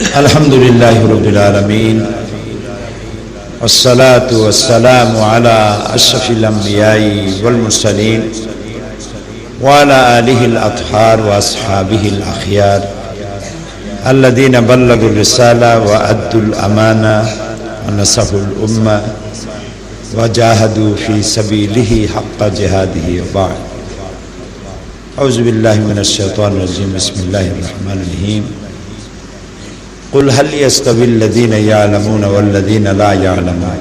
الحمد لله رب العالمين والصلاة والسلام على أشرف الأنبياء والمرسلين وعلى آله الأطهار وأصحابه الأخيار الذين بلغوا الرسالة وأدوا الأمانة ونصحوا الأمة وجاهدوا في سبيله حق جهاده وبعد. أعوذ بالله من الشيطان الرجيم. بسم الله الرحمن الرحيم. قل هل يستوي الذين يعلمون والذين لا يعلمون.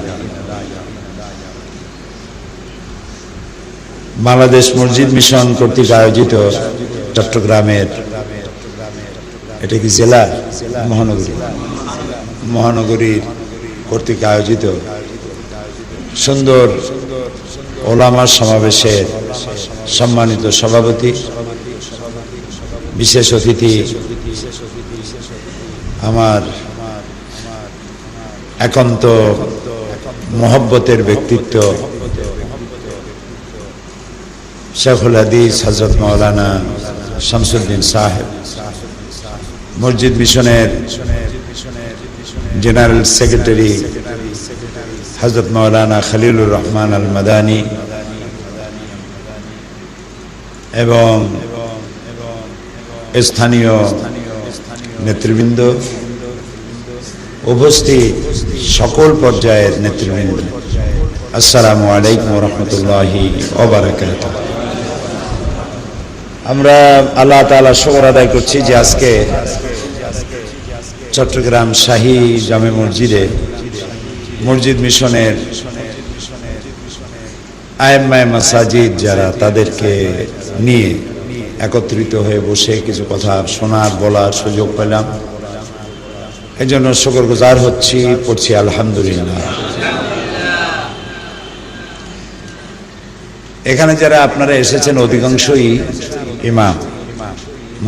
বাংলাদেশ মসজিদ মিশন কর্তৃক আয়োজিত চট্টগ্রামের, এটা কি জেলা মহানগরীর কর্তৃক আয়োজিত সুন্দর ওলামা সমাবেশের সম্মানিত সভাপতি, বিশেষ অতিথি, আমার একান্ত মহব্বতের ব্যক্তিত্ব শেখুল হাদিস হযরত মাওলানা শামসুদ্দিন সাহেব, মসজিদ মিশনের জেনারেল সেক্রেটারি হযরত মাওলানা খলিলুর রহমান আল মাদানী এবং স্থানীয় নেতৃবৃন্দ, উপস্থিত সকল পর্যায়ের নেতৃবৃন্দ, আসসালামু আলাইকুম ওয়া রাহমাতুল্লাহি ওয়া বারাকাতুহু। আমরা আল্লাহ তাআলা শুকর আদায় করছি যে আজকে চট্টগ্রাম শাহী জামে মসজিদে মসজিদ মিশনের আইম্মায়ে মাসাজিদ যারা, তাদেরকে নিয়ে একত্রিত হয়ে বসে কিছু কথা শোনার বলার সুযোগ পেলাম। এই জন্য শুকরগুজার হচ্ছি, পড়ছি আলহামদুলিল্লাহ। এখানে যারা আপনারা এসেছেন অধিকাংশই ইমাম,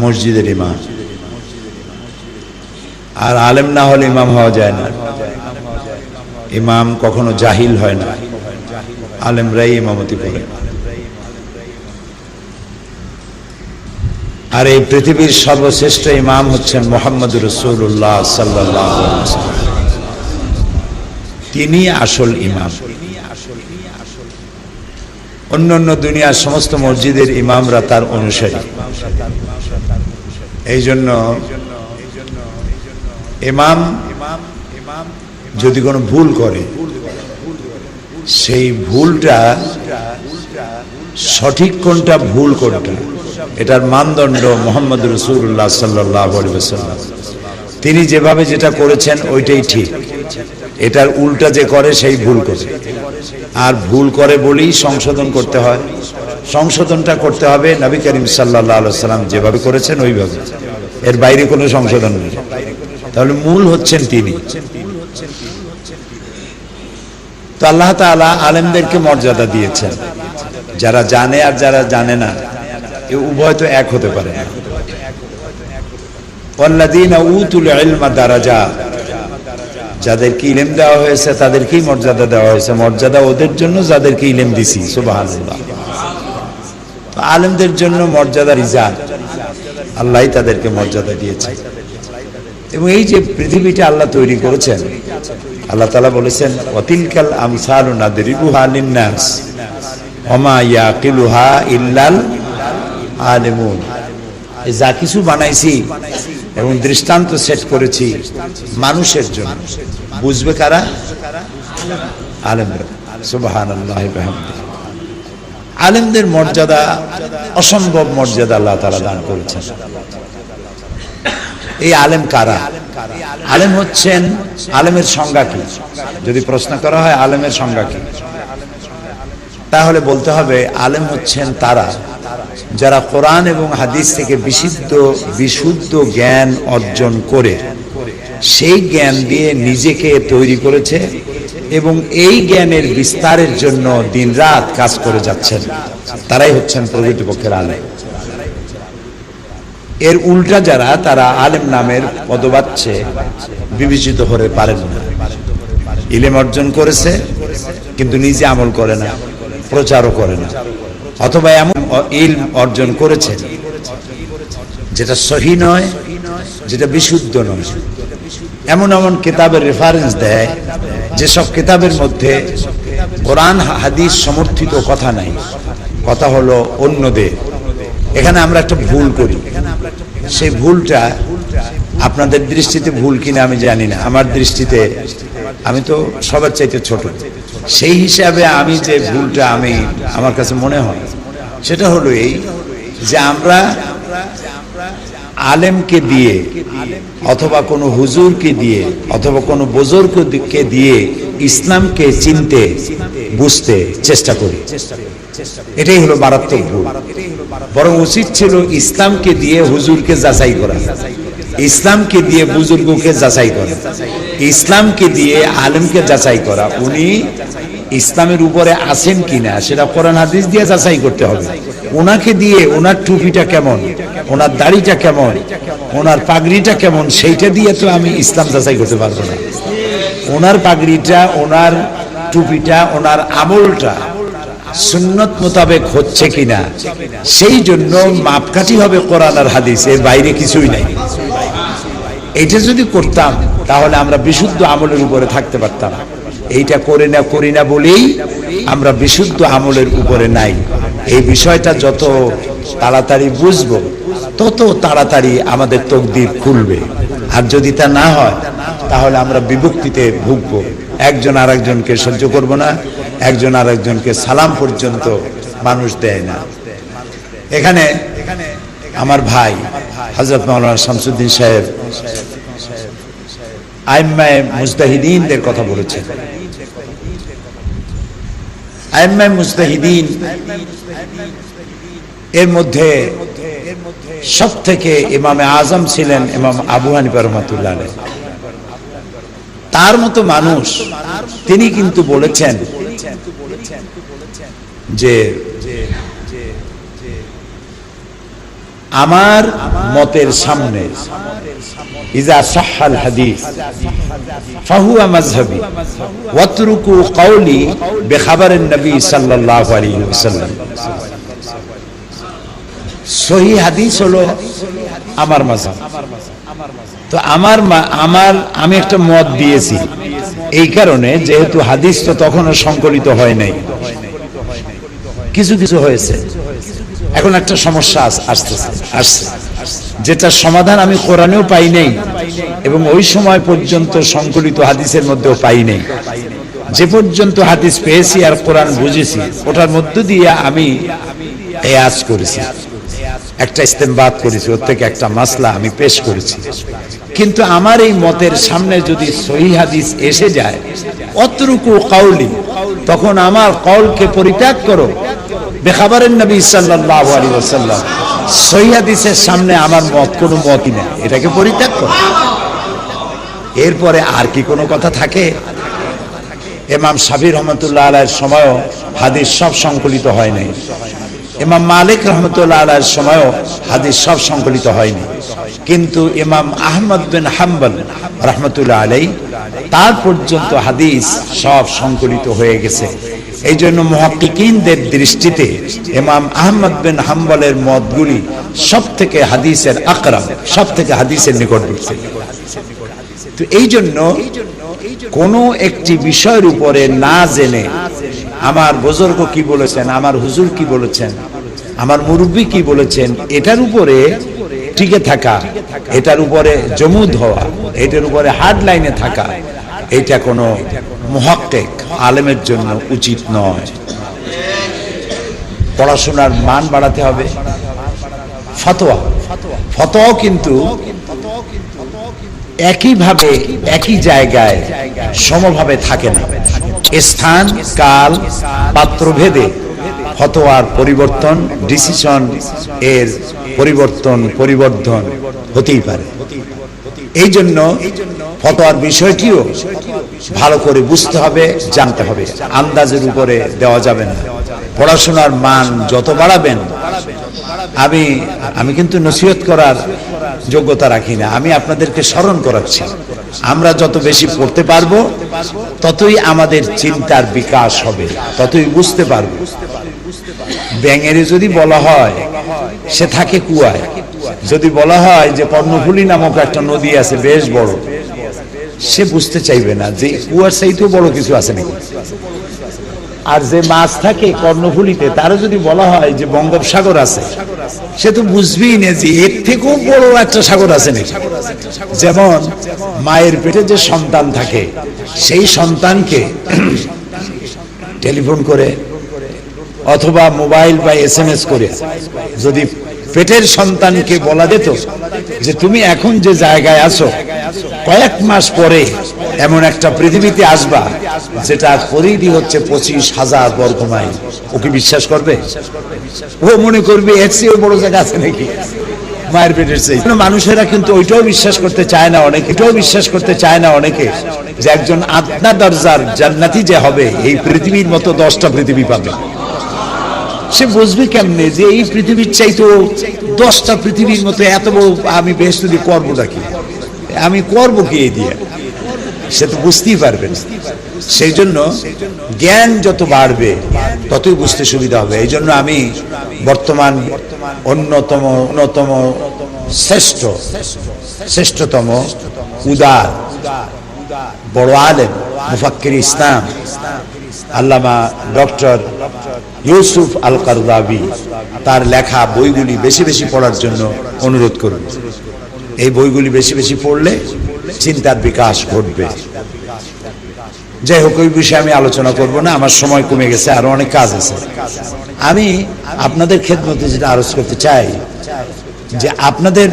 মসজিদের ইমাম। আর আলেম না হলে ইমাম হওয়া যায় না। ইমাম কখনো জাহিল হয় না, আলেমরাই ইমামতি করে। আর এই পৃথিবীর সর্বশ্রেষ্ঠ ইমাম হচ্ছেন মুহাম্মদুর রাসূলুল্লাহ সাল্লাল্লাহু আলাইহি ওয়াসাল্লাম। তিনি আসল ইমাম। অন্যান্য দুনিয়ার সমস্ত মসজিদের ইমামরা তার অনুসারী। এই জন্য ইমাম যদি কোনো ভুল করে, সেই ভুলটা সঠিক কোনটা, ভুল কোনটা, এটার মানদণ্ড মুহাম্মদ রাসূলুল্লাহ সাল্লাল্লাহু আলাইহি ওয়াসাল্লাম। তিনি যেভাবে যেটা করেছেন ওইটাই ঠিক। এটার উল্টা যে করে সেই ভুল করে। আর ভুল করে বলেই সংশোধন করতে হয়। সংশোধনটা করতে হবে নবী করিম সাল্লাল্লাহু আলাইহি ওয়াসাল্লাম যেভাবে করেছেন ওইভাবে, এর বাইরে কোনো সংশোধন নেই। তাহলে মূল হচ্ছেন তিনি। তো আল্লাহ তাআলা আলেমদেরকে মর্যাদা দিয়েছেন। যারা জানে আর যারা জানে না, এ উভয় তো এক হতে পারে না। ওয়াল্লাযীনা উতুল ইলমা দারাজাত, যাদেরকে ইলম দেওয়া হয়েছে তাদেরকেই মর্যাদা দেওয়া হয়েছে। মর্যাদা ওদের জন্য যাদেরকে ইলম দিছি। সুবহানাল্লাহ। তো আলেমদের জন্য মর্যাদা রিজার্ভ, আল্লাহই তাদেরকে মর্যাদা দিয়েছে। এবং এই যে পৃথিবীটা আল্লাহ তৈরি করেছেন, আল্লাহ তাআলা বলেছেন ওয়াতিলকাল আমসালু নাদরিবুহা লিন-নাস ওমা ইয়াকিলুহা ইল্লাল আলিমুন। যা কিছু বানাইছি এবং দৃষ্টান্ত সেট করেছি মানুষের জন্য, বুঝবে কারা? আলেমরা। সুবহানাল্লাহ ওয়া বিহামদিহি। আলেমদের মর্যাদা, অসম্ভব মর্যাদা আল্লাহ তাআলা দান করেছেন। এই আলেম কারা? আলেম হচ্ছেন, আলেমের সংজ্ঞা কি? যদি প্রশ্ন করা হয় আলেমের সংজ্ঞা কি, তাহলে বলতে হবে আলেম হচ্ছেন তারা যারা কোরআন এবং হাদিস থেকে বিশুদ্ধ জ্ঞান অর্জন করে সেই জ্ঞান দিয়ে নিজেকে তৈরি করেছে এবং এই জ্ঞানের বিস্তারের জন্য দিনরাত কাজ করে যাচ্ছেন, তারাই হচ্ছেন প্রকৃতপক্ষের আলেম। এর উল্টা যারা, তারা আলেম নামের পদবাচ্যে বিবেচিত হতে পারেন না। ইলম অর্জন করেছে কিন্তু নিজে আমল করে না, প্রচারও করে না, অথবা এমন ইলম অর্জন করেছেন যেটা সহি নয়, যেটা বিশুদ্ধ নয়, এমন এমন কিতাবের রেফারেন্স দেয় যেসব কিতাবের মধ্যে কোরআন হাদিস সমর্থিত কথা নাই, কথা হলো অন্যদের। এখানে আমরা একটা ভুল করি, সেই ভুলটা আপনাদের দৃষ্টিতে ভুল কিনা আমি জানি না, আমার দৃষ্টিতে আমি তো সবার চাইতে ছোট, সেই হিসাবে আমি যে ভুলটা আমার কাছে মনে হয় সেটা হলো এই যে আমরা আলেমকে দিয়ে অথবা কোনো হুজুরকে দিয়ে অথবা কোনো বুজুর্গকে দিয়ে ইসলামকে চিনতে বুঝতে চেষ্টা করি, এটাই হলো মারাত্মক ভুল। বরং উচিত ছিল ইসলামকে দিয়ে হুজুরকে যাচাই করা, ইসলামকে দিয়ে বুজুর্গকে যাচাই করা, ইসলামকে দিয়ে আলেমকে যাচাই করা, উনি ইসলামের উপরে আছেন কিনা সেটা কোরআন হাদিস দিয়ে যাচাই করতে হবে। ওনাকে দিয়ে ওনার টুপিটা কেমন, ওনার দাড়িটা কেমন, ওনার পাগড়িটা কেমন, সেইটা দিয়ে তো আমি ইসলাম যাচাই করতে পারবো না। ওনার পাগড়িটা, ওনার টুপিটা, ওনার আমলটা সুন্নত মোতাবেক হচ্ছে কিনা, সেই জন্য মাপকাঠি হবে কোরআন আর হাদিস, এর বাইরে কিছুই নাই। এইটা যদি করতাম তাহলে আমরা বিশুদ্ধ আমলের উপরে থাকতে পারতাম। এইটা করি না বলেই আমরা বিশুদ্ধ আমলের উপরে নাই। এই বিষয়টা যত তাড়াতাড়ি বুঝবো তত তাড়াতাড়ি আমাদের তকদির খুলবে, আর যদি তা না হয় তাহলে আমরা বিভক্তিতে ভুগবো। একজন আর একজনকে সহ্য করব না, একজন আর একজনকে সালাম পর্যন্ত মানুষ দেয় না। এখানে আমার ভাই হযরত মাওলানা শামসুদ্দিন সাহেব আইম্মায়ে মুজতাহিদিনদের কথা বলেছেন। আইম্মায়ে মুজতাহিদিন এর মধ্যে সবথেকে ইমামে আজম ছিলেন ইমাম আবু হানিফা রাহমাতুল্লাহ আলাইহি। তার মতো মানুষ তিনি কিন্তু বলেছেন যে আমার মতের সামনে ইজা সাহহাল হাদিস ফাহুয়া মাযহাবি ওয়াতরুকু কওলি বিখাবারিন নবী সাল্লাল্লাহু আলাইহি ওয়াসাল্লাম। সহিহ হাদিস হলো আমার মাযহাব। তো আমি একটা মত দিয়েছি এই কারণে, যেহেতু হাদিস তো তখনও সংকলিত হয় নাই, কিছু কিছু হয়েছে। এখন একটা সমস্যা আসছে, যেটার সমাধান আমি কোরআনেও পাই নাই এবং ওই সময় পর্যন্ত সংকলিত হাদিসের মধ্যেও পাই নাই। যে পর্যন্ত হাদিস পেয়েছি আর কোরআন বুঝেছি, ওটার মধ্য দিয়ে আমি কিয়াস করেছি, একটা ইস্তেমবাত করেছি, ওর থেকে একটা মাসলা আমি পেশ করেছি। কিন্তু আমার এই মতের সামনে যদি সহিহ হাদিস এসে যায়, অতরুকু কাউলি, তখন আমার কওলকে পরিত্যাগ করো বেখাবারের নবী সাল্লাল্লাহু আলাইহি ওয়াসাল্লাম। সহিহ হাদিসের সামনে আমার মত কোনো মতই না, এটাকে পরিত্যাগ করো। এরপরে আর কি কোনো কথা থাকে? ইমাম শাফিঈ রহমাতুল্লাহ আলাইহির সময়ও হাদিস সব সংকলিত হয় নাই, ইমাম মালিক রহমতুল্লাহ আলাইহির সময়ও হাদিস সব সংকলিত হয়নি, কিন্তু ইমাম আহমদ বিন হাম্বল রহমতুল্লাহ আলাইহি তার পর্যন্ত হাদিস সব সংকলিত হয়ে গেছে। এই জন্য মুহাক্কিকিনদের দৃষ্টিতে ইমাম আহমদ বিন হাম্বলের মতগুলি সব থেকে হাদিসের আকরাম, সব থেকে হাদিসের নিকটবর্তী। তো এই জন্য কোনো একটি বিষয়ের উপরে না জেনে আমার বুজুর্গ কি বলেছেন, আমার হুজুর কি বলেছেন, আমার মুরব্বী কি বলেছেন, এটার উপরে টিকে থাকা, এটার উপরে জমুদ হওয়া, এটার উপরে হার্ড লাইনে থাকা, এটা কোনো মুহাক্কিক আলেমের জন্য উচিত নয়। পড়াশোনার মান বাড়াতে হবে। ফতোয়াও কিন্তু একইভাবে একই জায়গায় সমভাবে থাকে না। স্থান, কাল, পাত্রভেদে ফতোয়ার পরিবর্তন, ডিসিশন এর পরিবর্তন হতেই পারে। এই জন্য ফতোয়ার বিষয়টিও ভালো করে বুঝতে হবে, জানতে হবে, আন্দাজের উপরে দেওয়া যাবে না। পড়াশোনার মান যত বাড়াবেন, আমি কিন্তু নসিহত করার যোগ্যতা রাখি না, আমি আপনাদেরকে স্মরণ করাচ্ছি, আমরা যত বেশি পড়তে পারবো ততই আমাদের চিন্তার বিকাশ হবে, ততই বুঝতে পারবো। ব্যাঙেরে যদি বলা হয় সে থাকে কুয়ায়, যদি বলা হয় যে কর্ণফুলী নামক একটা নদী আছে বেশ বড়, সে বুঝতে চাইবে না যে কুয়ার চাইতেও বড় কিছু আছে নাকি। আর যে মাছ থাকে কর্ণফুলীতে, তারা যদি বলা হয় যে বঙ্গোপসাগর আছে, সে তো বুঝবেই না যে এর থেকেও বড় একটা সাগর আছে নাকি। যেমন মায়ের পেটে যে সন্তান থাকে, সেই সন্তানকে টেলিফোন করে অথবা মোবাইল বা SMS করে যদি পেটের সন্তানকে বলা যেত যে তুমি এখন যে জায়গায় আছো, কয়েক মাস পরে এমন একটা পৃথিবীতে আসবা যেটা পরিধি হচ্ছে 25,000 বর্গ মাইল, ও কি বিশ্বাস করবে? ও মনে করবে এর চেয়েও বড় জায়গা আছে নাকি মায়ের পেটের চেয়ে। মানুষেরা কিন্তু ওইটাও বিশ্বাস করতে চায় না, অনেকে এটাও বিশ্বাস করতে চায় না অনেকে, যে একজন আদনা দরজার জান্নাতি যে হবে, এই পৃথিবীর মতো 10টা পৃথিবী পাবে। সে বুঝবে কেমনে যে এই পৃথিবীর চাইতো 10টা পৃথিবীর মতো এত বড় আমি বেহেশত দিয়ে করবো নাকি, আমি করবো কি এই দিয়ে? সে তো বুঝতেই পারবে না। সেই জন্য জ্ঞান যত বাড়বে ততই বুঝতে সুবিধা হবে। এই জন্য আমি বর্তমান অন্যতম শ্রেষ্ঠতম উদার বড় আলেম মুফাক্কির ইসলাম আল্লামা ডক্টর ইউসুফ আল কারদাবি, তার লেখা বইগুলি বেশি বেশি পড়ার জন্য অনুরোধ করব। এই বইগুলি বেশি বেশি পড়লে চিন্তার বিকাশ ঘটবে। যাই হোক, ওই বিষয়ে আমি আলোচনা করব না, আমার সময় কমে গেছে, আরো অনেক কাজ আছে। আমি আপনাদের খেদমতে যেটা আরজ করতে চাই যে আপনাদের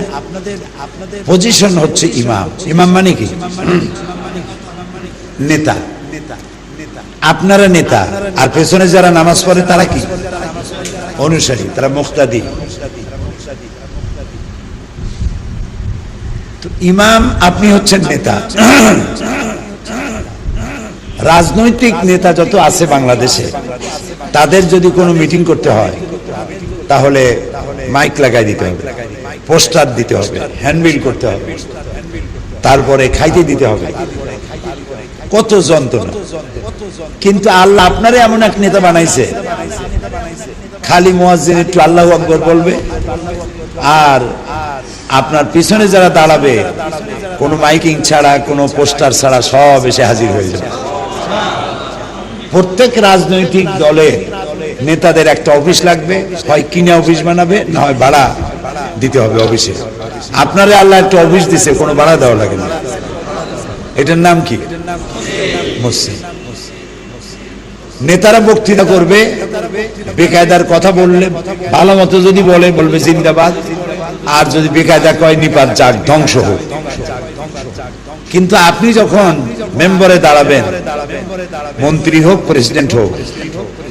পজিশন হচ্ছে ইমাম। ইমাম মানে কি? নেতা। আপনারা নেতা, আর পেছনে যারা নামাজ পড়ে তারা কি? অনুসারী, তারা মুক্তাদি। তো ইমাম, আপনি হচ্ছেন নেতা। রাজনৈতিক নেতা যত আছে বাংলাদেশে, তাদের যদি কোনো মিটিং করতে হয় তাহলে মাইক লাগাই দিতে হবে, পোস্টার দিতে হবে, হ্যান্ডবিল করতে হবে, তারপরে খাইতে দিতে হবে, কত যন্ত্রণা। কিন্তু আল্লাহ আপনারে এমন এক নেতা বানাইছে, খালি মুয়াজ্জিন একটু আল্লাহু আকবার বলবে, আর আপনার পিছনে যারা দাঁড়াবে কোনো মাইকিং ছাড়া, কোনো পোস্টার ছাড়া সব এসে হাজির হয়ে যাবে। প্রত্যেক রাজনৈতিক দলের নেতাদের একটা অফিস লাগবে, হয় কিনে অফিস বানাবে, না হয় ভাড়া দিতে হবে অফিসে। আপনারে আল্লাহ একটা অফিস দিছে, কোনো ভাড়া দেওয়া লাগে না। এটার নাম কি? মসজিদ। নেতারা বক্তৃতা করবে, বেকায়দার কথা বললে ভালো মতো যদি বলবে জিন্দাবাদ, আর যদি বেকায়দা কয় নিপাত যাক, ধ্বংস হোক। কিন্তু আপনি যখন মেম্বারে দাঁড়াবেন, মন্ত্রী হোক, প্রেসিডেন্ট হোক,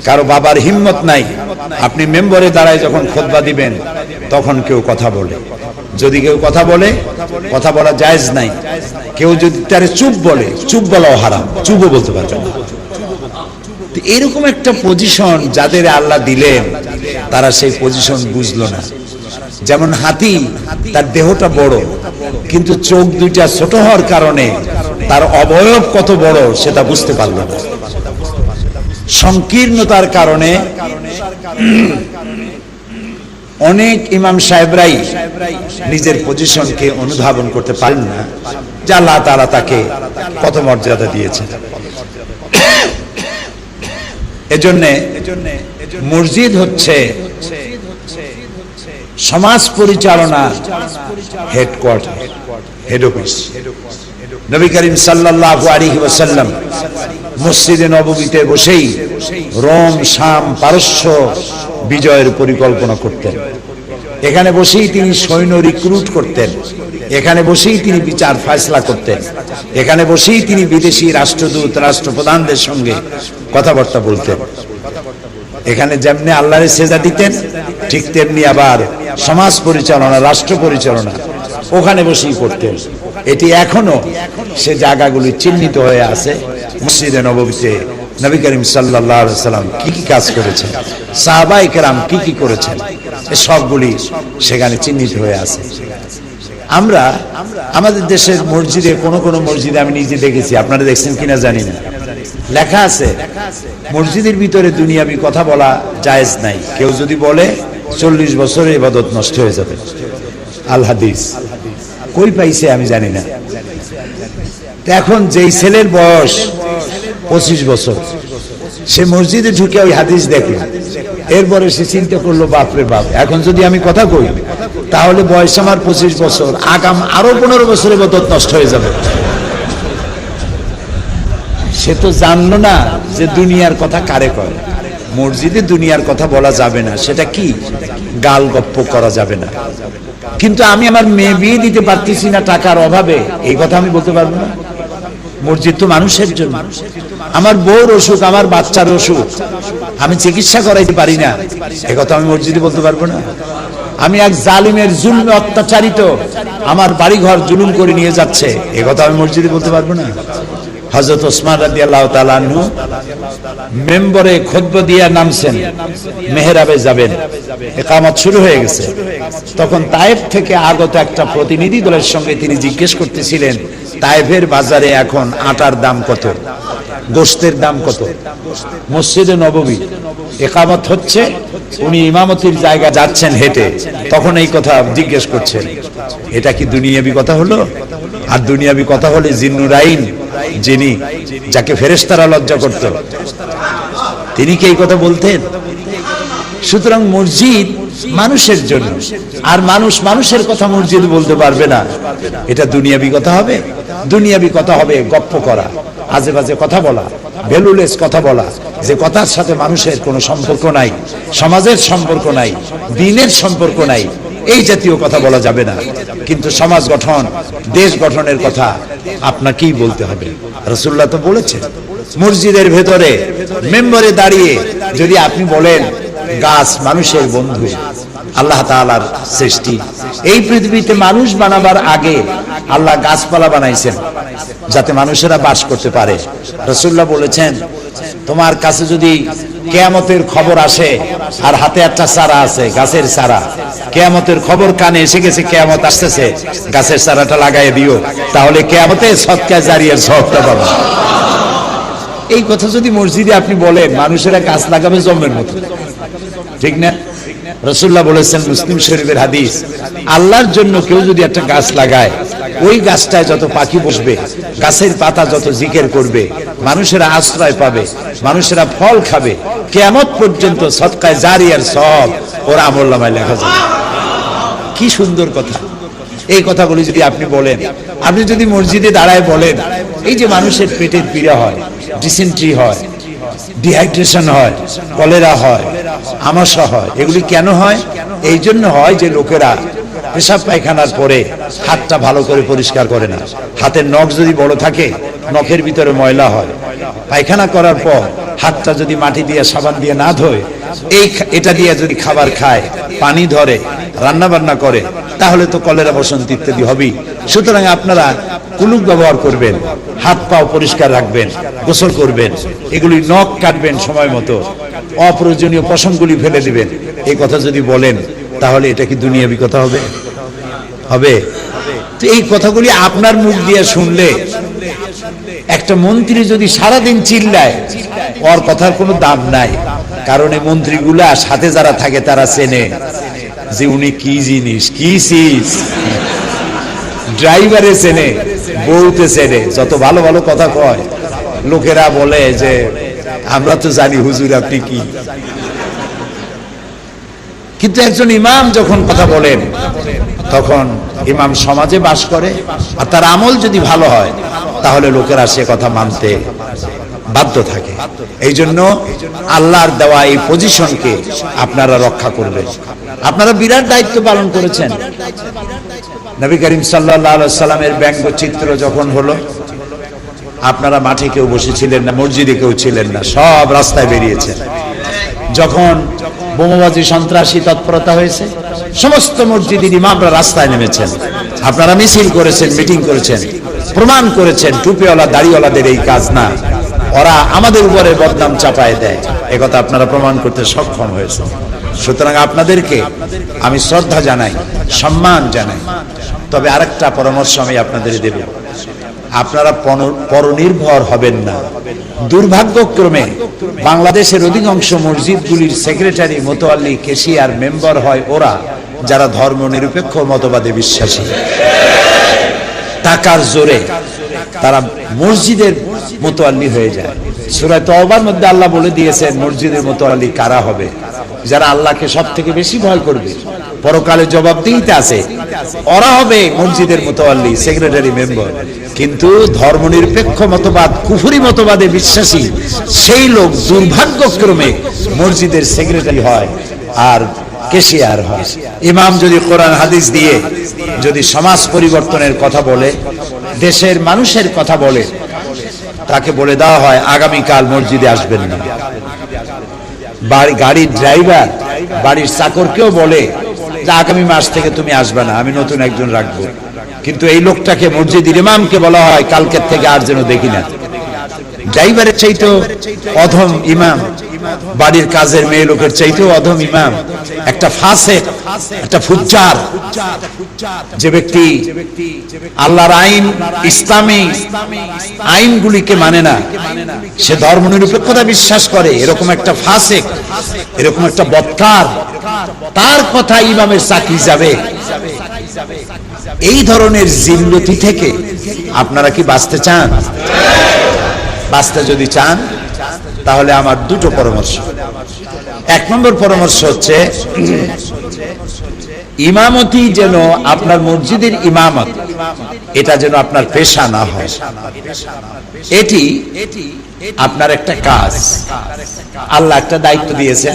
কারো বাবার হিম্মত নাই, আপনি মেম্বারে দাঁড়ায় যখন খুতবা দিবেন, তখন কেউ কথা বলে। যদি কেউ কথা বলে, কথা বলা জায়েজ নাই। কেউ যদি তারে চুপ বলে, চুপ বলাও হারাম, চুপও বলতে পারবে না। এরকম একটা পজিশন যাদের আল্লাহ দিলেন, তারা সেই পজিশন বুঝলো না। যেমন হাতি, তার দেহটা বড়, কিন্তু চোখ দুইটা ছোট হওয়ার কারণে তার অবয়ব কত বড় সেটা বুঝতে পারলো না। সংকীর্ণতার কারণে অনেক ইমাম সাহেবরাই নিজের পজিশনকে অনুধাবন করতে পারেন না যে আল্লাহ তাআলা তাকে কত মর্যাদা দিয়েছেন। এজন্য মসজিদ হচ্ছে সমাজ পরিচালনা headquarter, head office. Nabi Karim সাল্লাল্লাহু আলাইহি ওয়াসাল্লাম মসজিদে নববীতে বসেই রোম, শাম, পারস্য বিজয়ের পরিকল্পনা করতেন। এখানে বসেই তিনি সৈন্য রিক্রুট করতেন, এখানে বসেই তিনি বিচার ফয়সালা করতেন, এখানে বসেই তিনি বিদেশি রাষ্ট্রদূত, রাষ্ট্রপ্রধানদের সঙ্গে কথাবার্তা বলতেন। এখানে যেমনি আল্লাহরে সেজদা দিতেন, ঠিক তেমনি আবার সমাজ পরিচালনা, রাষ্ট্র পরিচালনা ওখানে বসেই করতেন। এটি এখনো সে জায়গাগুলি চিহ্নিত হয়ে আছে। মসজিদে নববীতে নবী করিম সাল্লাল্লাহু আলাইহি ওয়াসাল্লাম কি কি কাজ করেছেন, সাহাবায়ে কেরাম কি কি করেছেন, এই সবগুলি সেখানে চিহ্নিত হয়ে আছে। আমরা আমাদের দেশের মসজিদে, কোন কোন মসজিদে আমি নিজে দেখেছি, আপনারা দেখছেন কিনা জানি না, লেখা আছে মসজিদের ভিতরে দুনিয়াবি কথা বলা জায়েজ নাই। কেউ যদি বলে 40 বছরের ইবাদত নষ্ট হয়ে যাবে। আল হাদিস কই পাইছে আমি জানি না, এখন যেই ছেলের বয়স 25 বছর, সে মসজিদে ঢুকে ওই হাদিস দেখে, এরপরে সে চিন্তা করলো বাপরে বাপ, এখন যদি আমি কথা কই তাহলে বয়স আমার 25 বছর, আগাম আরো 15 বছরের বদত নষ্ট হয়ে যাবে। সে তো জানলো না যে দুনিয়ার কথা কারে কয়। মসজিদে দুনিয়ার কথা বলা যাবে না, সেটা কি গাল গপ্প করা যাবে না। কিন্তু আমি আমার মেয়ে বিয়ে দিতে পারতেছি না টাকার অভাবে, এই কথা আমি বলতে পারবো না। মসজিদ তো মানুষের জন্য। আমার বউর অসুখ, আমার বাচ্চার অসুখ, আমি চিকিৎসা করাইতে পারি না, এ কথা আমি মসজিদে বলতে পারবো না। আমি এক জালিমের জুলমে অত্যাচারিত, আমার বাড়িঘর জুলুম করে নিয়ে যাচ্ছে, এ কথা আমি মসজিদে বলতে পারবো না। হযরত ওসমান রাদিয়াল্লাহু তাআলা আনহু মেম্বরে খুতবা দিয়া নামছেন, মেহরাবে যাবেন, ইকামত শুরু হয়ে গেছে। তখন তায়েফ থেকে আগত একটা প্রতিনিধি দলের সঙ্গে তিনি জিজ্ঞেস করতেছিলেন, তায়েফের বাজারে এখন আটার দাম কত, গোশতের দাম কত। মসজিদে নববী ইকামত হচ্ছে, উনি ইমামতির জায়গা যাচ্ছেন হেঁটে, তখন এই কথা জিজ্ঞেস করছেন। এটা কি দুনিয়াবি কথা হলো? আর দুনিয়াবি কথা হলে জিন্নুরাইন, যিনি যাকে ফেরেশতারা লজ্জা করত, তিনি কি এই কথা বলতেন? সুতরাং মসজিদ মানুষের জন্য, আর মানুষ মানুষের কথা মসজিদ বলতে পারবে না, এটা দুনিয়াবি কথা হবে। দুনিয়াবি কথা হবে গপ্প করা, আজে বাজে কথা বলা, ভ্যালুলেস কথা বলা, যে কথার সাথে মানুষের কোনো সম্পর্ক নাই, সমাজের সম্পর্ক নাই, দ্বীনের সম্পর্ক নাই, এই জাতীয় কথা বলা যাবে না। কিন্তু সমাজ গঠন, দেশ গঠনের কথা আপনাকেই বলতে হবে। রাসূলুল্লাহ তো বলেছেন, মসজিদের ভেতরে মেম্বরে দাঁড়িয়ে যদি আপনি বলেন গাছ মানুষের বন্ধু, আল্লাহ তাআলার সৃষ্টি, এই পৃথিবীতে মানুষ বানাবার আগে আল্লাহ গাছপালা বানাইছেন যাতে মানুষেরা বাস করতে পারে। রাসূলুল্লাহ বলেছেন, তোমার কাছে যদি কিয়ামতের খবর আসে আর হাতে একটা চারা আছে, গাছের চারা, কিয়ামতের খবর কানে এসে গেছে, কিয়ামত আসতেছে, গাছের চারাটা লাগাই দিও, তাহলে কিয়ামতে সদকা জারিয়ার সওয়াবটা পাবে। এই কথা যদি মসজিদে আপনি বলেন, মানুষেরা গাছ লাগাবে জমের মতো, ঠিক না? রাসূলুল্লাহ বলেছেন, মুসলিম শরীফের হাদিস, আল্লাহর জন্য কেউ যদি একটা গাছ লাগায়, ওই গাছটায় যত পাখি বসবে, গাছের পাতা যত জিকির করবে, মানুষেরা আশ্রয় পাবে, মানুষেরা ফল খাবে, কিয়ামত পর্যন্ত সদকায়ে জারিয়ার সওয়াব ওর আমলনামায় লেখা যাবে। কি সুন্দর কথা! এই কথাগুলি যদি আপনি বলেন, আপনি যদি মসজিদে দাঁড়ায় বলেন, এই যে মানুষের পেটের পীড়া হয়, ডিসেন্ট্রি হয়, ডিহাইড্রেশন হয়, কলেরা হয়, আমাশা হয়, এগুলি কেন হয়? এই জন্য হয় যে লোকেরা পেশাব পায়খানার পরে হাতটা ভালো করে পরিষ্কার করে না। হাতের নখ যদি বড় থাকে, নখের ভিতরে ময়লা হয়। পায়খানা করার পর হাতটা যদি মাটি দিয়ে সাবান দিয়ে না ধোয়, এটা দিয়ে যদি খাবার খায়, পানি ধরে, রান্না বান্না করে, তাহলে তো কলেরা বসন্ত ইত্যাদি হবেই। সুতরাং আপনারা কুলুপ ব্যবহার করবেন, হাত পাও পরিষ্কার রাখবেন, গোসল করবেন, এগুলি নখ কাটবেন সময় মতো, অপ্রয়োজনীয় পশমগুলি ফেলে দিবেন। এই কথা যদি বলেন, তাহলে এটা কি দুনিয়াবি কথা হবে? হবে? তো এই কথাগুলি আপনার মুখ দিয়ে শুনলে, একটা মন্ত্রী যদি সারাদিন চিল্লায়, ওর কথার কোনো দাম নাই। কারণ এই মন্ত্রীগুলা সাথে যারা থাকে তারা চেনে যে উনি কি জিনিস, কি চিজ। ড্রাইভারে চেনে, বউতে চেনে, যত ভালো ভালো কথা কয়, লোকেরা বলে যে আমরা তো জানি হুজুর আপনি কি। কিন্তু একজন ইমাম যখন কথা বলেন, তখন ইমাম সমাজে বাস করে, আর তার আমল যদি ভালো হয়, তাহলে লোকেরা সে কথা মানতে বাধ্য থাকে। এই জন্য আল্লাহর দেওয়া এই পজিশনকে আপনারা রক্ষা করবেন। আপনারা বিরাট দায়িত্ব পালন করেছেন। নবী করিম সাল্লাল্লাহু আলাইহি সাল্লামের ব্যঙ্গচিত্র যখন হলো, আপনারা মাঠে কেউ বসেছিলেন না, মসজিদে কেউ ছিলেন না, সব রাস্তায় বেরিয়েছেন। যখন বোমাবাজি সন্ত্রাসী তৎপরতা হয়েছে, সমস্ত মসজিদের ইমামরা রাস্তায় নেমেছেন। আপনারা মিছিল করেছেন, মিটিং করেছেন, প্রমাণ করেছেন টুপিওয়ালা দাড়িওয়ালাদের এই কাজ না, ওরা আমাদের উপরে বদনাম চাপায় দেয়, একথা আপনারা প্রমাণ করতে সক্ষম হয়েছে। সুতরাং আপনাদেরকে আমি শ্রদ্ধা জানাই, সম্মান জানাই। তবে আরেকটা পরামর্শ আমি আপনাদের দেব, আপনারা পরনির্ভর হবেন না। দুর্ভাগ্যক্রমে বাংলাদেশের অধিকাংশ মসজিদগুলির সেক্রেটারি, মোতোয়াল্লি, কেশিয়ার, মেম্বার হয় ওরা যারা ধর্ম নিরপেক্ষ মতবাদে বিশ্বাসী। টাকার জোরে তারা মসজিদের মুতাল্লি হয়ে যায়। সূরা তওবার মধ্যে আল্লাহ বলে দিয়েছেন মসজিদের মুতাল্লি কারা হবে, যারা আল্লাহকে সবথেকে বেশি ভয় করবে, পরকালে জবাবদিহিতে আছে, ওরা হবে মসজিদের মুতাল্লি, সেক্রেটারি মেম্বার। কিন্তু ধর্মনিরপেক্ষ মতবাদ, কুফরি মতবাদে বিশ্বাসী সেই লোক দুর্ভাগ্যক্রমে মসজিদের সেক্রেটারি হয় আর কেশিয়ার হয়। ইমাম যদি কোরআন হাদিস দিয়ে যদি সমাজ পরিবর্তনের কথা বলে, দেশের মানুষের কথা বলে, তাকে বলে দেওয়া হয় আগামীকাল মসজিদে আসবেন না। গাড়ির ড্রাইভার বাড়ির চাকরকেও বলে যে আগামী মাস থেকে তুমি আসবে না, আমি নতুন একজন রাখবো। কিন্তু এই লোকটাকে মসজিদের ইমামকে বলা হয় কালকের থেকে আর যেন দেখি না। ড্রাইভারের চাইতেও অধম ইমাম, বাড়ির কাজের মেয়ে লোকের চাইতেও অধম ইমাম, একটা ফাসিক, একটা ফুজ্জার, যে ব্যক্তি আল্লাহর আইন, ইসলামী আইনগুলিকে মানে না, সে ধর্মনিরপেক্ষতা বিশ্বাস করে, এরকম একটা ফাসিক, এরকম একটা বদকার, তার কথা ইমামের চাকরি যাবে। এই ধরনের জিল্লতি থেকে আপনারা কি বাঁচতে চান? বাঁচতে যদি চান তাহলে আমার দুটো পরামর্শ। এক নম্বর পরামর্শ হচ্ছে ইমামতি যেন আপনার মসজিদের ইমামত, এটা যেন আপনার পেশা না হয়। এটি আপনার একটা কাজ, আল্লাহ একটা দায়িত্ব দিয়েছে,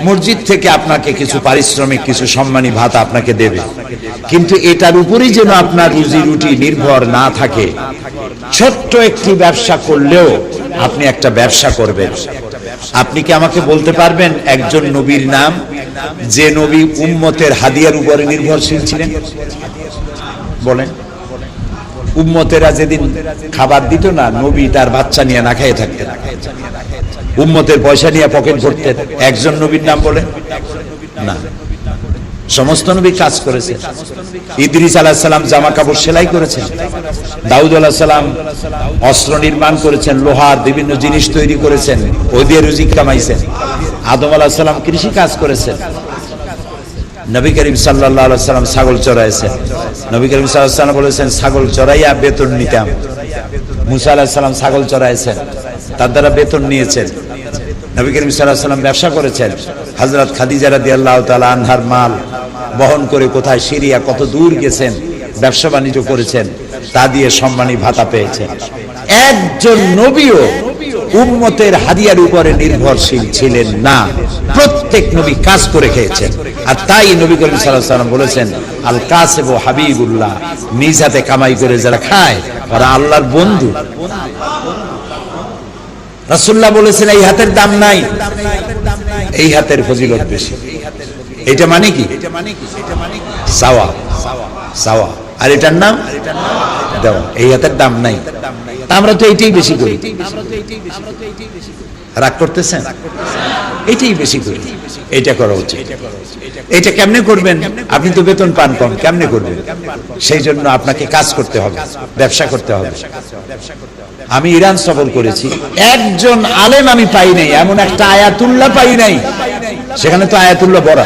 মসজিদ থেকে আপনাকে কিছু পারিশ্রমিক, কিছু সম্মানী ভাতা আপনাকে দেবে, কিন্তু এটার উপরেই যেন আপনার রুজি রুটি নির্ভর না থাকে। ছোট্ট একটি ব্যবসা করলেও আপনি একটা ব্যবসা করবেন। আপনি কি আমাকে বলতে পারবেন একজন নবীর নাম, যে নবী উম্মতের হাদিয়ার উপরে নির্ভরশীল ছিলেন? বলেন। উম্মতেরা যেদিন খাবার দিত না, নবী তার বাচ্চা নিয়ে না খেয়ে থাকতেন, উম্মতের পয়সা নিয়ে পকেট ভরতেন। একজন নবীর নাম বলেন না। সমস্ত নবী কাজ করেছেন। ইদ্রিস আলাইহিস সালাম জামা কাপড় সেলাই করেছেন, দাউদ আলাইহিস সালাম অস্ত্র নির্মাণ করেছেন, লোহার বিভিন্ন জিনিস তৈরি করেছেন, ওই দিয়ে রুজি কামাইছেন। আদম আলাইহিস সালাম কৃষি কাজ করেছেন। নবী করিম সাল্লাল্লাহু আলাইহি ওয়াসাল্লাম ছাগল চড়াইছেন। নবী করিম সাল্লাল্লাহু আলাইহি ওয়াসাল্লাম বলেছেন ছাগল চড়াইয়া বেতন নিতাম। মুসা আলাইহিস সালাম ছাগল চড়াইছেন, তার দ্বারা বেতন নিয়েছেন। নবী করিম সাল্লাল্লাহু আলাইহি ওয়াসাল্লাম ব্যবসা করেছেন। হযরত খাদিজা রাদিয়াল্লাহু তাআলা আনহার মাল বহন করে কোথায় সিরিয়া কত দূর গেছেন, ব্যবসা বাণিজ্য করেছেন, তা দিয়ে সম্মানী ভাতা পেয়েছেন। একজন নবীও উম্মতের হাদিয়ার উপরে নির্ভরশীল ছিলেন না, প্রত্যেক নবী কাজ করে খেয়েছেন। আর তাই নবী করিম সাল্লাল্লাহু আলাইহি ওয়াসাল্লাম বলেছেন আল কাসিব ও হাবিবুল্লাহ, নিজ হাতে কামাই করে যারা খায় ওরা আল্লাহর বন্ধু। রাসূলুল্লাহ বলেছেন এই হাতের দাম নাই, এই হাতের ফজিলত বেশি। এটা মানে কি? সাওয়া সাওয়া, আর এটার নাম দেওয়া। এই হাতের দাম নাই, আমরা তো এইটাই বেশি করি। রাগ করতেছেন? এইটাই বেশি করি, এইটা করা উচিত। এটা কেমনে করবেন? আপনি তো বেতন পান কম, কেমনে করবেন? সেই জন্য আপনাকে কাজ করতে হবে, ব্যবসা করতে হবে। আমি ইরান সফর করেছি, একজন আলেম আমি পাই নাই, এমন একটা আয়াতুল্লাহ পাই নাই, সেখানে তো আয়াতুল্লাহ বড়,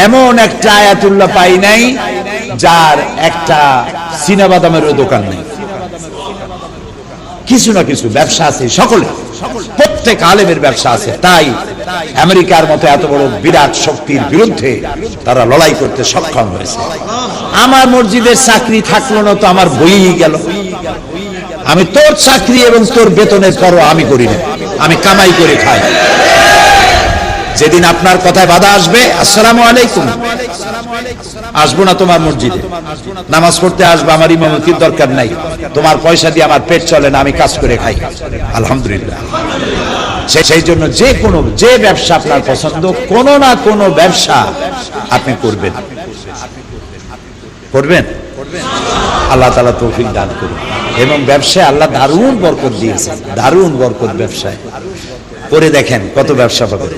এমন একটা আয়াতুল্লাহ পাই নাই যার একটা চীনাবাদামেরও দোকান নেই। কিছু না কিছু ব্যবসা আছে, সকলে, প্রত্যেক আলেমের ব্যবসা আছে। তাই আমেরিকার মতো এত বড় বিরাট শক্তির বিরুদ্ধে তারা লড়াই করতে সক্ষম হয়েছে। আমার মসজিদের চাকরি থাকলো না তো আমার বইই গেল। আমি তোর চাকরি এবং তোর বেতনের পরও আমি করি না, আমি কামাই করে খাই। যেদিন আপনার কথায় বাধা আসবে, আসসালামু আলাইকুম, আসবো না তোমার মসজিদে, নামাজ পড়তে আসবো, আমার ইমামতির দরকার নাই, তোমার পয়সা দিয়ে আমার পেট চলে না, আমি কাজ করে খাই, আলহামদুলিল্লাহ। সেই জন্য যে ব্যবসা আপনার পছন্দ, কোন না কোন ব্যবসা আপনি করবেন। আল্লাহ তাআলা তৌফিক দান করুন। এবং ব্যবসায় আল্লাহ দারুণ বরকত দিয়েছে, দারুণ বরকত ব্যবসায়। করে দেখেন কত ব্যবসা পাবেন।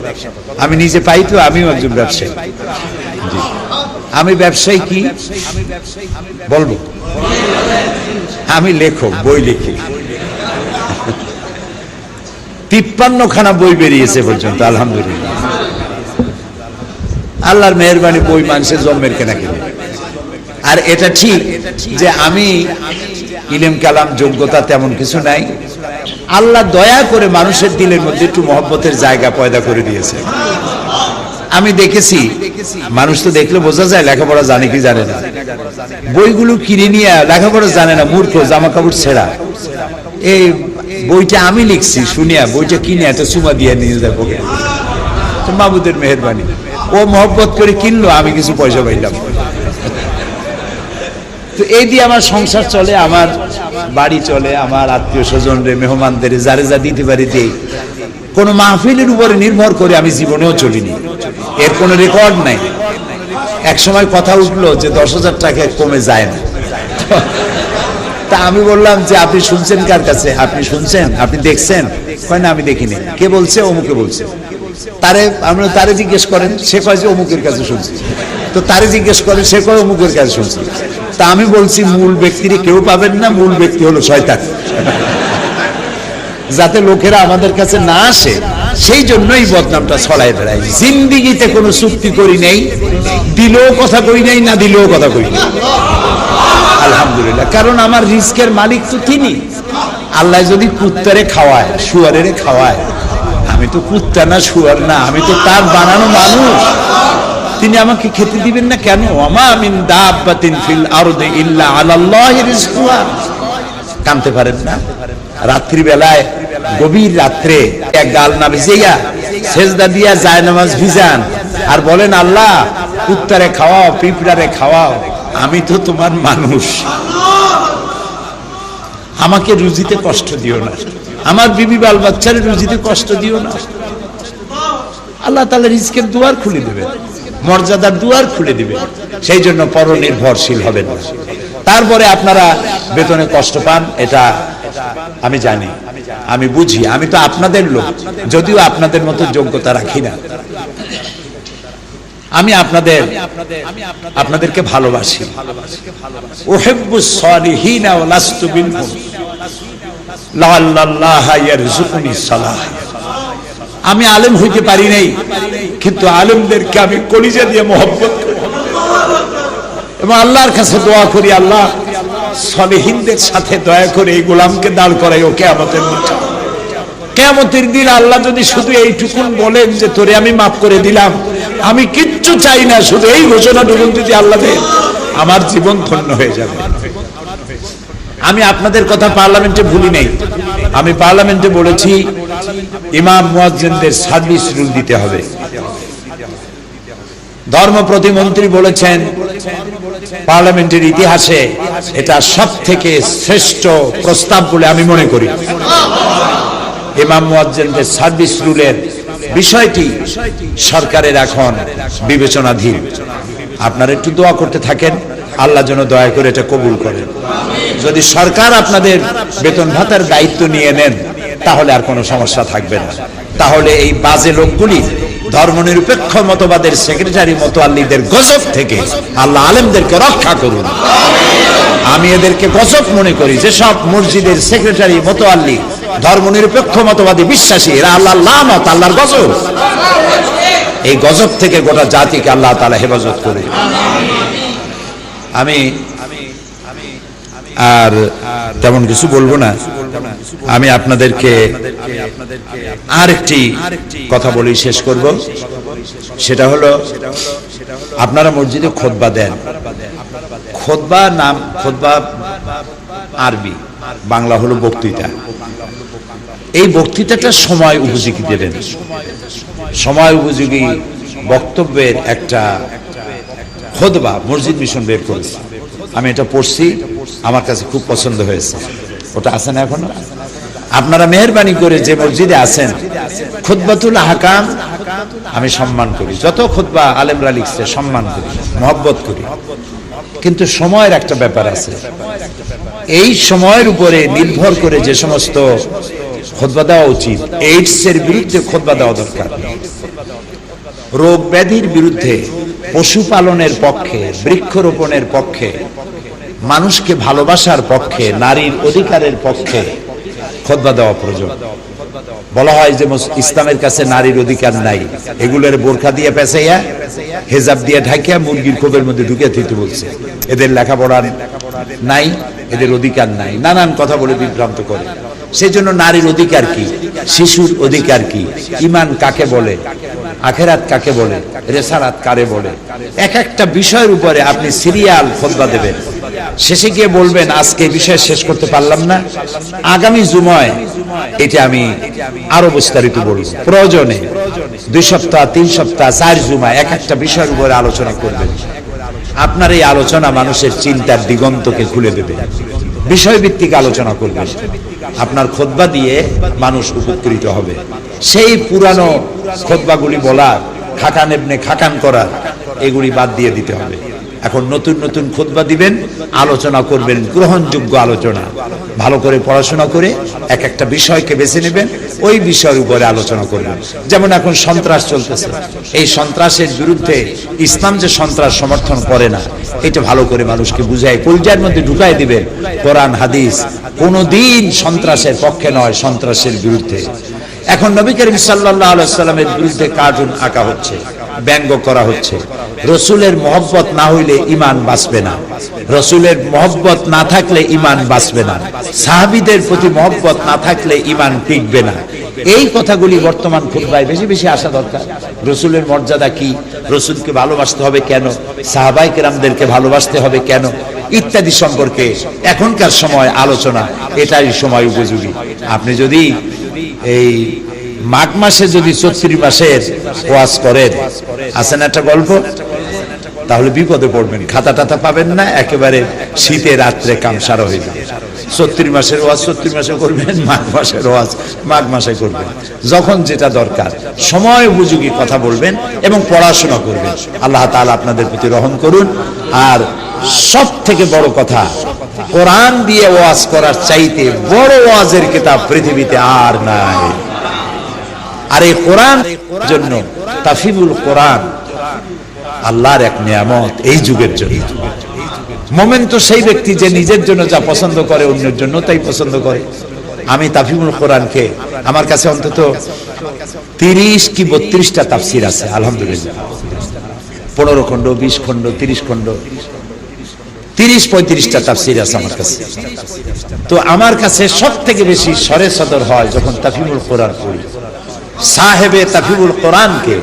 আমি নিজে পাই তো, আমিও একজন ব্যবসায়ী। আমি ব্যবসায়ী কি বলবো? আমি লেখক, বই লিখি। 53খানা বই বেরিয়েছে পর্যন্ত, আলহামদুলিল্লাহ। আল্লাহর মেহেরবানি, বই মানুষের জন্মের কেনা কিনে। আর এটা ঠিক যে আমি ইলম কালাম যোগ্যতা তেমন কিছু নাই, আল্লাহ দয়া করে মানুষের দিলের মধ্যে একটু মহব্বতের জায়গা পয়দা করে দিয়েছে। আমি দেখেছি, মানুষ তো দেখলে বোঝা যায় লেখাপড়া জানে কি জানে না, বইগুলো কিনে নিয়ে লেখাপড়া জানে না, মূর্খ, জামা কাপড় ছেঁড়া। এই বইটা আমি লিখছি শুনিয়া বইটা কিনে এত চুমা দিয়ে নিয়ে যাবো, মাহবুদের মেহেরবানি। ও মহব্বত করে কিনলো, আমি কিছু পয়সা পাইলাম। তো এই দিয়ে আমার সংসার চলে, আমার বাড়ি চলে, আমার আত্মীয় স্বজন রে, মেহমানদের যারে যা দিতে পারি দিই। কোনো মাহফিলের উপরে নির্ভর করে আমি জীবনেও চলিনি, এর কোনো রেকর্ড নাই। এক সময় কথা উঠলো যে 10,000 টাকা কমে যায় না। তা আমি বললাম যে আপনি শুনছেন কার কাছে? আপনি শুনছেন, আপনি দেখছেন? কয় না আমি দেখিনি। কে বলছে? অমুকে বলছে। আমরা তারে জিজ্ঞেস করেন, সে কয় যে অমুকের কাছে শুনছি। তো তারে জিজ্ঞেস করেন, সে কয় অমুকের কাছে শুনছি। তা আমি বলছি মূল ব্যক্তিরে কেউ পাবেন না, মূল ব্যক্তি হলো শয়তান। যাতে লোকেরা আমাদের কাছে না আসে, সেই জন্যই বদনামটা ছড়ায় বেড়ায়। জিন্দিগিতে কোনো চুক্তি করি নাই, দিলেও কথা কই নাই, না দিলেও কথা কই নাই, আলহামদুলিল্লাহ। কারণ আমার রিস্কের মালিক তো তিনি। আল্লাহ যদি কুত্তারে খাওয়ায়, শুয়ারেরে খাওয়ায়, আমি তো কুত্তা না, শুয়ার না, আমি তো তার বানানো মানুষ। তিনি আমাকে খেতে দিবেন না কেন? ওমা মিন দাব্বাতিন ফিল আরদি ইল্লা আলাল্লাহি রিজকুহা। কানতে পারেন না? রাত্রি বেলায়, গভীর রাত্রে এক গাল না ভিজাইয়া সেজদা দিয়া যায় নামাজ ভিজান আর বলেন আল্লাহ কুত্তারে খাওয়াও, পিঁপড়ারে খাওয়াও, আমি তো তোমার মানুষ, আমাকে রুজিতে কষ্ট দিও না, আমার বিবি বাল বাচ্চারে রুজিতে কষ্ট দিও না। আল্লাহ তাআলা রিজকের দুয়ার খুলে দেবেন, মর্যাদার দুয়ার খুলে দিবেন। সেই জন্য পরনির্ভরশীল হবেন। তারপরে আপনারা বেতনে কষ্ট পান, এটা আমি জানি, আমি বুঝি। আমি তো আপনাদের লোক, যদিও আপনাদের মতো যোগ্যতা রাখি না। আমি আপনাদেরকে ভালোবাসি। উহিব্বুস সালিহিনা ওয়া লাস্তু বিনহুম লাআল্লাল্লাহা ইয়ারযুকুনি সালাহ। আমি আলেম হইতে পারি নাই, কিন্তু আলেমদেরকে আমি কলিজা দিয়ে মহব্বত করি এবং আল্লাহর কাছে দোয়া করি, আল্লাহ সালেহিনদের সাথে দয়া করে এই গোলামকে দাঁড় করাইও কিয়ামতের দিন। কিয়ামতের দিন আল্লাহ যদি শুধু এইটুকুন বলেন যে তোরে আমি মাফ করে দিলাম, আমি কিচ্ছু চাই না, শুধু এই ঘোষণাটুকু যদি আল্লাহ দেন, আমার জীবন ধন্য হয়ে যাবে। আমি আপনাদের কথা পার্লামেন্টে ভুলি নাই। আমি পার্লামেন্টে বলেছি ইমাম মুয়াজ্জিনদের সার্ভিস রুল দিতে হবে। ধর্ম প্রতিমন্ত্রী বলেছেন পার্লামেন্টের ইতিহাসে এটা সবথেকে শ্রেষ্ঠ প্রস্তাব বলে আমি মনে করি। ইমাম মুয়াজ্জিনদের সার্ভিস রুলের বিষয়টি সরকারের এখন বিবেচনাধীন। আপনারা একটু দোয়া করতে থাকেন, আল্লাহ যেন দয়া করে এটা কবুল করেন। যদি সরকার আপনাদের বেতন ভাতার দায়িত্ব নিয়ে নেন, তাহলে আর কোনো সমস্যা থাকবে না। তাহলে এই বাজে লোকগুলি ধর্মনিরপেক্ষ মতবাদের সেক্রেটারি মোতাল্লিদের গজব থেকে আল্লাহ আলেমদেরকে রক্ষা করুন। আমি এদেরকে গজব মনে করি, যেসব মসজিদের সেক্রেটারি মোতাল্লি ধর্মনিরপেক্ষ মতবাদী বিশ্বাসী, এরা আল্লাহর লানত, আল্লাহর গজব। এই গজব থেকে গোটা জাতিকে আল্লাহ তাআলা হেফাজত করে। আমি আর তেমন কিছু বলবো না। আমি আপনাদেরকে আরেকটি কথা বলি শেষ করব। সেটা হলো, আপনারা মসজিদে খুতবা দেন। খুতবা নাম, খুতবা আরবি, বাংলা হলো বক্তৃতা। এই বক্তৃতাটা সময় উপযোগী দেবেন। সময় উপযোগী বক্তব্যের একটা খুতবা মসজিদ মিশন বের করেছে। আমি এটা পড়ছি, আমার কাছে খুব পছন্দ হয়েছে। ওটা আছে না এখনো? আপনারা মেহেরবানি করে যে মসজিদে আছেন, খুতবাতুল আহকাম আমি সম্মান করি। যত খুতবা আলেমরা লিখছে সম্মান করি, মহব্বত করি, কিন্তু সময়ের একটা ব্যাপার আছে। এই সময়ের উপরে নির্ভর করে যে সমস্ত খুতবা দেওয়া উচিত, এইডস এর বিরুদ্ধে খুতবা দেওয়া দরকার, রোগ ব্যাধির বিরুদ্ধে, পশুপালনের পক্ষে, বৃক্ষরোপণের পক্ষে, মানুষকে ভালোবাসার পক্ষে, নারীর অধিকারের পক্ষে, খুতবা দেওয়া প্রয়োজন। বলা হয় যে ইসলামের কাছে নারীর অধিকার নাই, এগুলোর বোরখা দিয়ে পেঁচাইয়া হেজাব দিয়ে ঢাকিয়া মুরগির খোপের মধ্যে ঢুকে দিতে বলছে। এদের লেখাপড়া নাই, এদের অধিকার নাই, নানান কথা বলে বিভ্রান্ত করে। সেই জন্য নারীর অধিকার কি, শিশুর অধিকার কি, ঈমান কাকে বলে, আখেরাত কাকে বলে, রেসালাত কারে বলে, এক একটা বিষয়ের উপরে আপনি সিরিয়াল খুতবা দেবেন। শেষে গিয়ে বলবেন আজকে এই বিষয় শেষ করতে পারলাম না, আগামী জুমায় এটা আমি আরো বিস্তারিত বলবো। প্রয়োজনে 2 সপ্তাহ 3 সপ্তাহ 4 জুমা এক একটা বিষয়ের উপরে আলোচনা করবেন। আপনার এই আলোচনা মানুষের চিন্তার দিগন্তকে খুলে দেবে। বিষয়ভিত্তিক আলোচনা করবেন, আপনার খুতবা দিয়ে মানুষ উপকৃত হবে। সেই পুরানো খুতবাগুলি বলা, খাকান এমনি খাকান করা, এগুলি বাদ দিয়ে দিতে হবে। এখন নতুন নতুন খুতবা দিবেন, আলোচনা করবেন, গ্রহণযোগ্য আলোচনা। ভালো করে পড়াশোনা করে এক একটা বিষয়কে বেছে নেবেন, ওই বিষয়ের উপরে আলোচনা করবেন। যেমন এখন সন্ত্রাস চলতেছে, এই সন্ত্রাসের বিরুদ্ধে ইসলাম যে সন্ত্রাস সমর্থন করে না, এটা ভালো করে মানুষকে বুঝায় কলজার মধ্যে ঢুকাই দিবেন। কোরআন হাদিস কোনোদিন সন্ত্রাসের পক্ষে নয়, সন্ত্রাসের বিরুদ্ধে। এখন নবী করিম সাল্লাল্লাহু আলাইহি ওয়াসাল্লামের বিরুদ্ধে কার্টুন আঁকা হচ্ছে, ব্যঙ্গ করা হচ্ছে। রসুলের মহব্বত না হইলে ঈমান বাঁচবে না, রসুলের মহব্বত না থাকলে ঈমান বাঁচবে না, সাহাবীদের প্রতি মহব্বত না থাকলে ঈমান টিকবে না। এই কথাগুলি বর্তমান খুতবায় বেশি বেশি আসা দরকার। রসুলের মর্যাদা কি, রসুলকে ভালোবাসতে হবে কেন, সাহাবায়ে কেরামদেরকে ভালোবাসতে হবে কেন, ইত্যাদি সম্পর্কে এখনকার সময় আলোচনা, এটাই সময় উপযোগী। আপনি যদি এই মাঘ মাসে যদি 34 মাসের ওয়াজ করেন, আছেন একটা গল্প, তাহলে বিপদে পড়বেন, খাতা টাতা পাবেন না, একেবারে শীতে রাত্রে কামসারা হয়ে যাবে। 34 মাসের ওয়াজ 34 মাসে করবেন, মাঘ মাসের ওয়াজ মাঘ মাসে করবেন। যখন যেটা দরকার সময় উপযোগী কথা বলবেন এবং পড়াশোনা করবেন। আল্লাহ তাআলা আপনাদের প্রতি রহম করুন। আর সব থেকে বড় কথা, কোরআন দিয়ে ওয়াজ করার চাইতে বড় ওয়াজের কিতাব পৃথিবীতে আর নাই। আর এই কোরআন জন্য তাফহিমুল কোরআন আল্লাহর এক নিয়ামত এই যুগের জন্য। মুমিন তো সেই ব্যক্তি যে নিজের জন্য যা পছন্দ করে অন্যের জন্য তাই পছন্দ করে। আমি তাফহিমুল কোরআনকে, আমার কাছে অন্তত 30 কি 32টা তাফসীর আছে আলহামদুলিল্লাহ। 15 খণ্ড, 20 খণ্ড, 30 খণ্ড, 30-35টা তাফসীর আছে আমার কাছে। তো আমার কাছে সব থেকে বেশি সরে সদর হয় যখন তাফহিমুল কোরআন পড়ি। সাহেবে তাফহিমুল কোরআনকে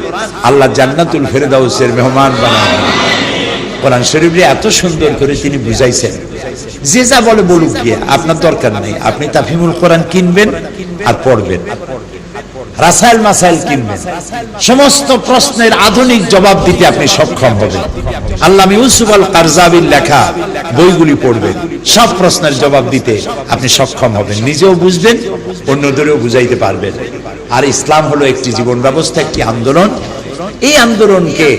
আল্লাহ জান্নাতুল ফেরদাউসের মেহমান বানান। কোরআন শরীফে এত সুন্দর করে তিনি বুঝাইছেন, যে যা বলে বলুক গিয়ে, আপনার দরকার নেই। আপনি তাফহিমুল কোরআন কিনবেন আর পড়বেন, রাসাইল মাসাইল কিনবেন, সমস্ত প্রশ্নের আধুনিক জবাব দিতে আপনি সক্ষম হবেন। আল্লামা ইউসুফ আল কারজাবির লেখা বইগুলি পড়বেন, সব প্রশ্নের জবাব দিতে আপনি সক্ষম হবেন, নিজেও বুঝবেন, অন্যদেরও বুঝাইতে পারবেন। আর ইসলাম হলো একটি জীবন ব্যবস্থা, একটি আন্দোলন। এই আন্দোলনকে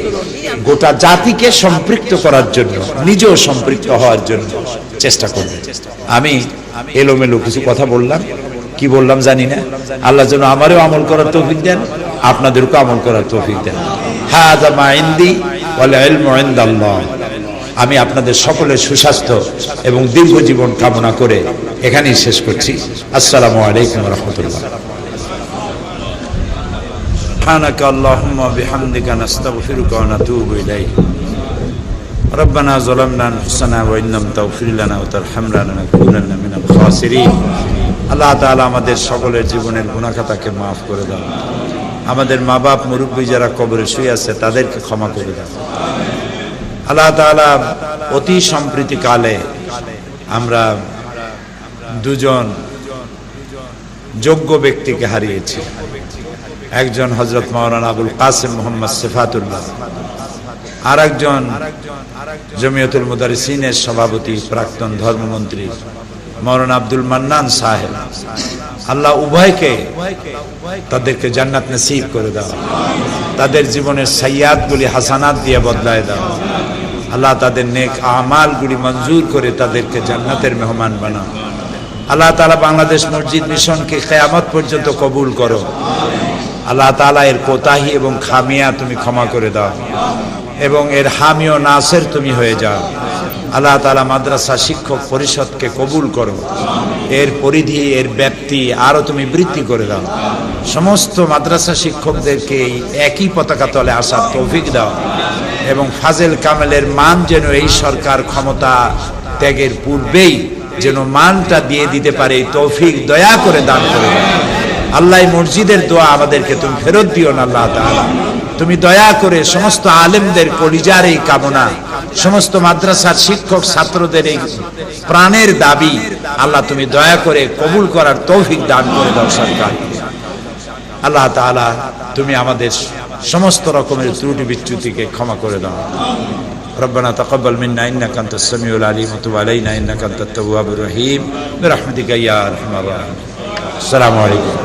গোটা জাতিকে সম্পৃক্ত করার জন্য, নিজেও সম্পৃক্ত হওয়ার জন্য চেষ্টা করবেন। আমি এলোমেলো কিছু কথা বললাম, কি বললাম জানি না। আল্লাহ যেন আমারও আমল করার তৌফিক দেন, আপনাদেরকেও আমল করার তৌফিক দেন। হাযা মা ইনদি ওয়াল ইলমু ইনদাল্লাহ। আমি আপনাদের সকলের সুস্বাস্থ্য এবং দীর্ঘ জীবন কামনা করে এখানেই শেষ করছি। আসসালামু আলাইকুম ওয়া রাহমাতুল্লাহ। সুবহানাকা আল্লাহুম্মা বিহামদিকা নাস্তাগফিরুকা ওয়া নাতুবু ইলাইক। রব্বানা যালামনা আনফুসানা ওয়া ইন লাম তাগফির লানা ওয়া তারহামনা লানাকুনান্না মিনাল খাসিরিন। আল্লাহ তাআলা আমাদের সকলের জীবনের গুনাহ খাতাকে মাফ করে দাও। আমাদের মা বাপ মুরব্বী যারা কবরে শুয়ে আছে তাদেরকে ক্ষমা করে দাও। আল্লাহ তাআলা অতি সম্প্রীতি কালে আমরা দুজন যোগ্য ব্যক্তিকে হারিয়েছি। একজন হযরত মাওলানা আবুল কাসেম মোহাম্মদ সিফাতুল্লাহ, আর একজন জমিয়তুল মুদারিসিনের সভাপতি, প্রাক্তন ধর্মমন্ত্রী মাওলানা আব্দুল মান্নান সাহেব। আল্লাহ উভয়কে তাদেরকে জান্নাত নসিব করে দাও, তাদের জীবনের সাইয়াতগুলি হাসানাত দিয়ে বদলায় দাও। আল্লাহ তাদের নেক আমালগুলি মঞ্জুর করে তাদেরকে জান্নাতের মেহমান বানাও। আল্লাহ তাআলা বাংলাদেশ মসজিদ মিশনকে কিয়ামত পর্যন্ত কবুল করো। আল্লাহ তাআলা এর কোতাহি এবং খামিয়া তুমি ক্ষমা করে দাও এবং এর হামি ও নাসির তুমি হয়ে যাও। আল্লাহ তাআলা মাদ্রাসা শিক্ষক পরিষদকে কবুল করো, এর পরিধি এর ব্যাপ্তি আরো তুমি বৃদ্ধি করে দাও। সমস্ত মাদ্রাসা শিক্ষকদেরকে একই পতাকা তলে আসার তৌফিক দাও এবং ফাজেল কামেলের মান যেন এই সরকার ক্ষমতা ত্যাগের পূর্বেই যেন মানটা দিয়ে দিতে পারে, এই তৌফিক দয়া করে দান করে দাও। আল্লাহ মসজিদের দোয়া আমাদেরকে তুমি ফেরত দিও না আল্লাহ তাআলা। তুমি দয়া করে সমস্ত আলেমদের কলিজার এই কামনা, সমস্ত মাদ্রাসার শিক্ষক ছাত্রদের এই প্রাণের দাবি আল্লাহ তুমি দয়া করে কবুল করার তৌফিক দান করে দাও সরকার। আল্লাহ তাআলা তুমি আমাদের সমস্ত রকমের ত্রুটি বিচ্যুতিকে ক্ষমা করে দাও। ربنا تقبل منا انك انت السميع العليم وتب علينا انك انت التواب الرحيم برحمتك يا ارحم الراحمين. السلام عليكم.